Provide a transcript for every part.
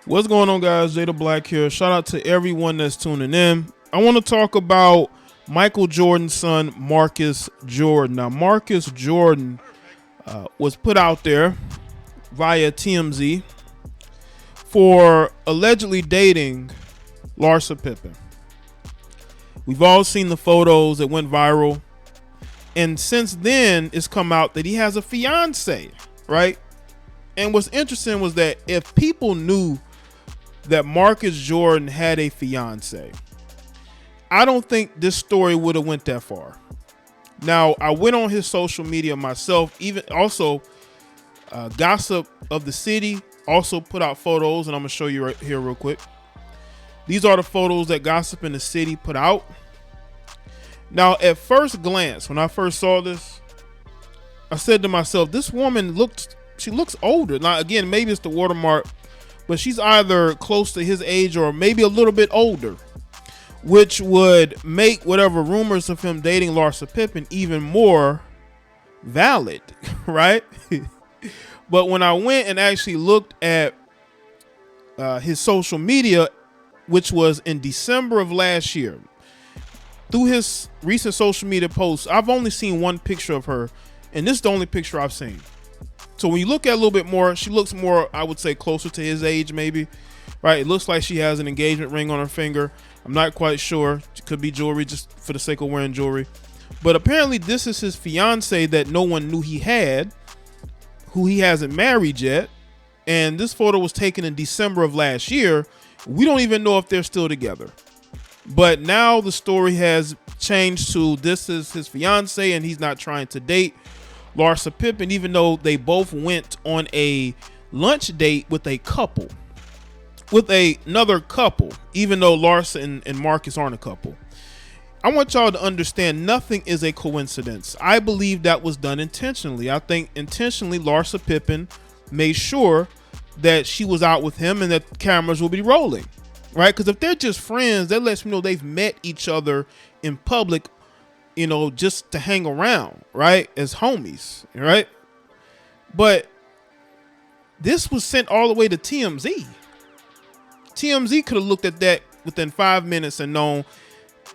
What's going on, guys? Jada Black here. Shout out to everyone that's tuning in. I want to talk about Michael Jordan's son, Marcus Jordan. Now, Marcus Jordan was put out there via TMZ for allegedly dating Larsa Pippen. We've all seen the photos that went viral. And since then, it's come out that he has a fiance, right? And what's interesting was that if people knew that Marcus Jordan had a fiance, I don't think this story would have went that far. Now, I went on his social media myself, even also Gossip of the City also put out photos, and I'm gonna show you right here real quick. These are the photos that Gossip in the City put out. Now, at first glance, when I first saw this, I said to myself, this woman looks older. Now, again, maybe it's the watermark, but she's either close to his age or maybe a little bit older, which would make whatever rumors of him dating Larsa Pippen even more valid, right? But when I went and actually looked at his social media, which was in December of last year, through his recent social media posts, I've only seen one picture of her, and this is the only picture I've seen. So when you look at a little bit more, she looks more, I would say, closer to his age, maybe, right? It looks like she has an engagement ring on her finger. I'm not quite sure. It could be jewelry, just for the sake of wearing jewelry. But apparently this is his fiance that no one knew he had, who he hasn't married yet. And this photo was taken in December of last year. We don't even know if they're still together. But now the story has changed to this is his fiance and he's not trying to date Larsa Pippen, even though they both went on a lunch date with a couple, with another couple, even though Larsa and Marcus aren't a couple. I want y'all to understand nothing is a coincidence. I believe that was done intentionally. I think intentionally Larsa Pippen made sure that she was out with him and that cameras will be rolling, right? Because if they're just friends, that lets me know they've met each other in public, you know, just to hang around, right? As homies, right? But this was sent all the way to TMZ. TMZ could have looked at that within 5 minutes and known,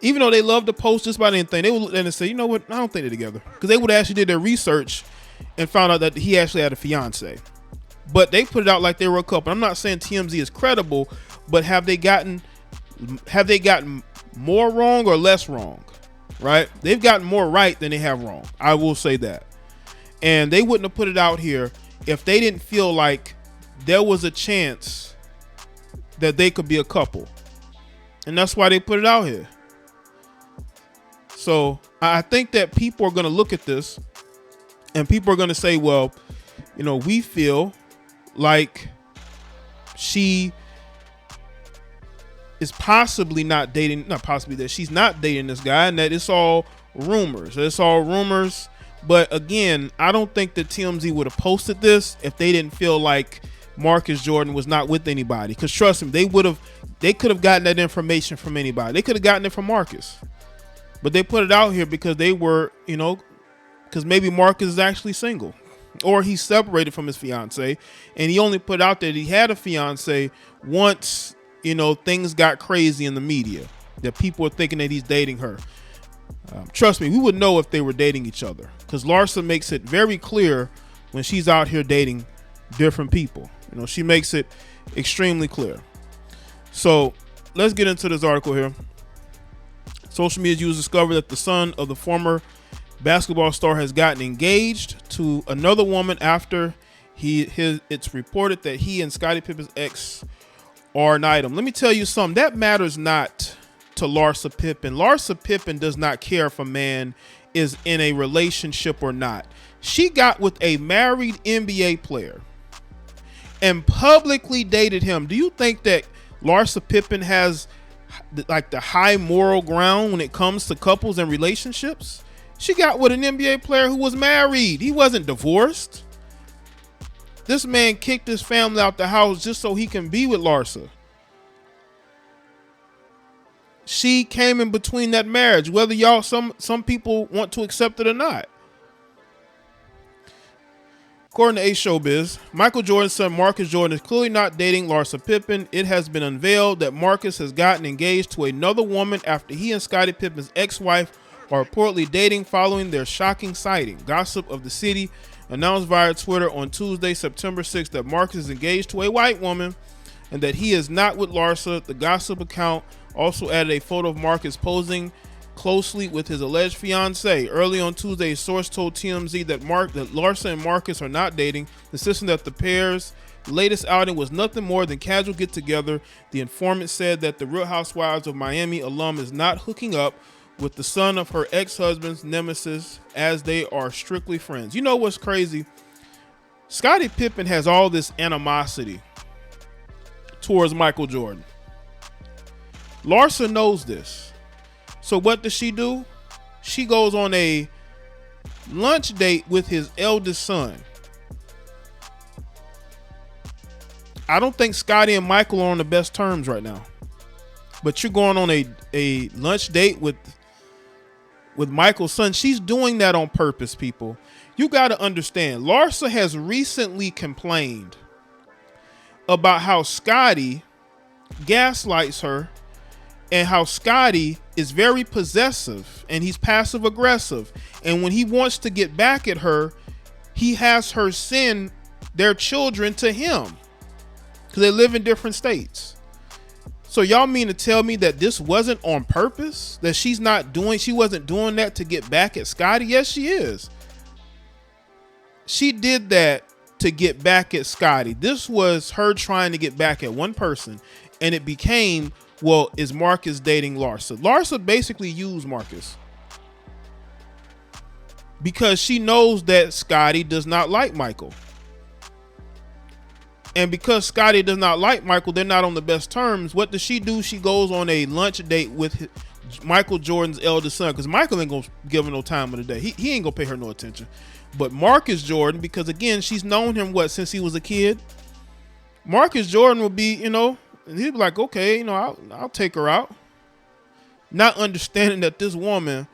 even though they love to post just about anything, they would look at it and say, you know what, I don't think they're together. Because they would actually did their research and found out that he actually had a fiance. But they put it out like they were a couple. I'm not saying TMZ is credible, but have they gotten more wrong or less wrong? Right? They've gotten more right than they have wrong. I will say that. And they wouldn't have put it out here if they didn't feel like there was a chance that they could be a couple. And that's why they put it out here. So I think that people are going to look at this and people are going to say, well, you know, we feel like she is possibly not dating, not possibly, that she's not dating this guy and that it's all rumors. It's all rumors. But again, I don't think that TMZ would have posted this if they didn't feel like Marcus Jordan was not with anybody. Because trust me, they could have gotten that information from anybody. They could have gotten it from Marcus. But they put it out here because they were, you know, because maybe Marcus is actually single or he's separated from his fiance. And he only put out that he had a fiance once, you know, things got crazy in the media, that people were thinking that he's dating her. Trust me, we would know if they were dating each other because Larsa makes it very clear when she's out here dating different people. You know, she makes it extremely clear. So let's get into this article here. Social media users discovered that the son of the former basketball star has gotten engaged to another woman after it's reported that he and Scottie Pippen's ex are an item. Let me tell you something. That matters not to Larsa Pippen. Larsa Pippen does not care if a man is in a relationship or not. She got with a married NBA player and publicly dated him. Do you think that Larsa Pippen has like the high moral ground when it comes to couples and relationships? She got with an NBA player who was married. He wasn't divorced. This man kicked his family out the house just so he can be with Larsa. She came in between that marriage, whether y'all some people want to accept it or not. According to A Showbiz, Michael Jordan's son Marcus Jordan is clearly not dating Larsa Pippen. It has been unveiled that Marcus has gotten engaged to another woman after he and Scottie Pippen's ex-wife are reportedly dating following their shocking sighting. Gossip of the City announced via Twitter on Tuesday, September 6th, that Marcus is engaged to a white woman and that he is not with Larsa. The gossip account also added a photo of Marcus posing closely with his alleged fiancée. Early on Tuesday, a source told TMZ that Larsa and Marcus are not dating, insisting that the pair's latest outing was nothing more than casual get-together. The informant said that the Real Housewives of Miami alum is not hooking up with the son of her ex-husband's nemesis, as they are strictly friends. You know what's crazy? Scottie Pippen has all this animosity towards Michael Jordan. Larsa knows this. So what does she do? She goes on a lunch date with his eldest son. I don't think Scottie and Michael are on the best terms right now. But you're going on a lunch date with Michael's son. She's doing that on purpose, people. You got to understand, Larsa has recently complained about how Scottie gaslights her and how Scottie is very possessive and he's passive aggressive. And when he wants to get back at her, he has her send their children to him because they live in different states. So y'all mean to tell me that this wasn't on purpose? That she wasn't doing that to get back at Scottie? Yes, she is. She did that to get back at Scottie. This was her trying to get back at one person, and it became, well, is Marcus dating Larsa? Larsa basically used Marcus because she knows that Scottie does not like Michael. And because Scottie does not like Michael, they're not on the best terms. What does she do? She goes on a lunch date with Michael Jordan's eldest son, because Michael ain't gonna give her no time of the day. He ain't gonna pay her no attention. But Marcus Jordan, because again, she's known him since he was a kid. Marcus Jordan will be, and he'd be like, okay, I'll take her out. Not understanding that this woman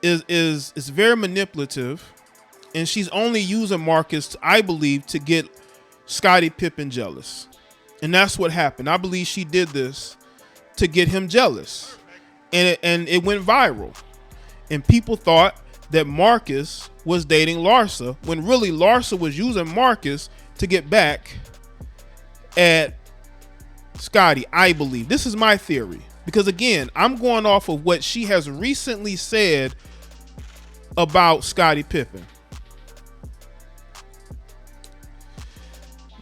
is very manipulative, and she's only using Marcus, I believe, to get Scottie Pippen jealous. And that's what happened. I believe she did this to get him jealous. And it went viral. And people thought that Marcus was dating Larsa, when really Larsa was using Marcus to get back at Scottie, I believe. This is my theory. Because again, I'm going off of what she has recently said about Scottie Pippen.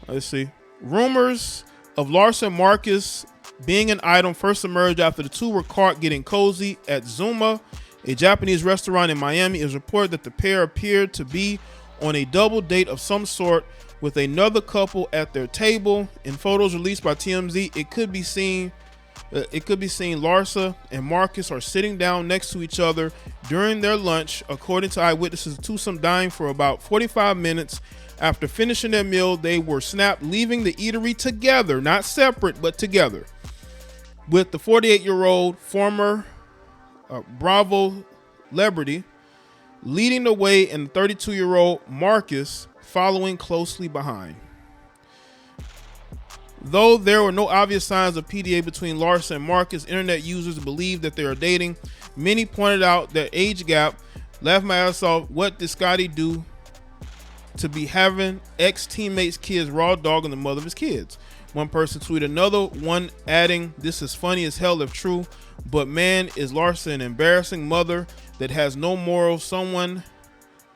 Let's see. Rumors of Larsa and Marcus being an item first emerged after the two were caught getting cozy at Zuma, a Japanese restaurant in Miami. It is reported that the pair appeared to be on a double date of some sort with another couple at their table. In photos released by TMZ, it could be seen Larsa and Marcus are sitting down next to each other during their lunch. According to eyewitnesses, the twosome dined for about 45 minutes. After finishing their meal, they were snapped, leaving the eatery together, not separate, but together, with the 48-year-old former Bravo celebrity leading the way and the 32-year-old Marcus following closely behind. Though there were no obvious signs of PDA between Larsa and Marcus, internet users believe that they are dating. Many pointed out their age gap. Laughed my ass off. What did Scottie do to be having ex-teammates' kids raw dogging the mother of his kids? One person tweeted, another one adding, this is funny as hell if true, but man, is Larsa an embarrassing mother that has no morals? Someone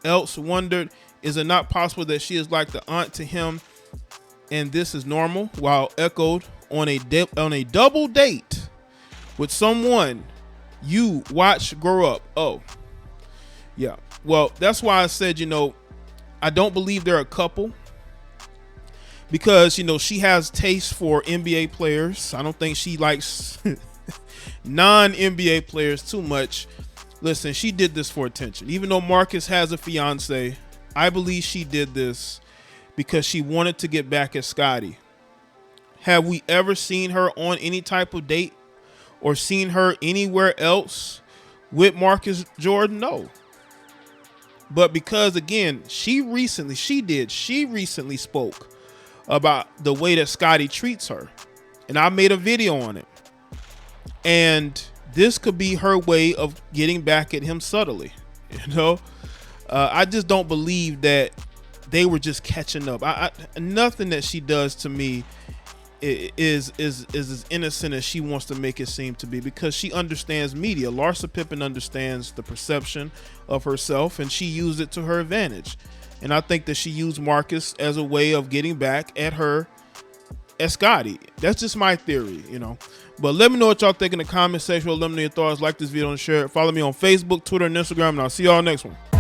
else wondered, is it not possible that she is like the aunt to him and this is normal? While echoed, on a double date with someone you watch grow up. Oh, yeah. Well, that's why I said, I don't believe they're a couple, because, she has taste for NBA players. I don't think she likes non-NBA players too much. Listen, she did this for attention. Even though Marcus has a fiance, I believe she did this because she wanted to get back at Scottie. Have we ever seen her on any type of date or seen her anywhere else with Marcus Jordan? No. But because again, she recently spoke about the way that Scotty treats her. And I made a video on it. And this could be her way of getting back at him subtly. You know, I just don't believe that they were just catching up. Nothing that she does to me is as innocent as she wants to make it seem to be, because she understands media. Larsa Pippen understands the perception of herself, and she used it to her advantage. And I think that she used Marcus as a way of getting back at her, at Scotty. That's just my theory, you know. But let me know what y'all think in the comment section. Let me know your thoughts. Like this video and share it. Follow me on Facebook, Twitter, and Instagram, and I'll see y'all next one.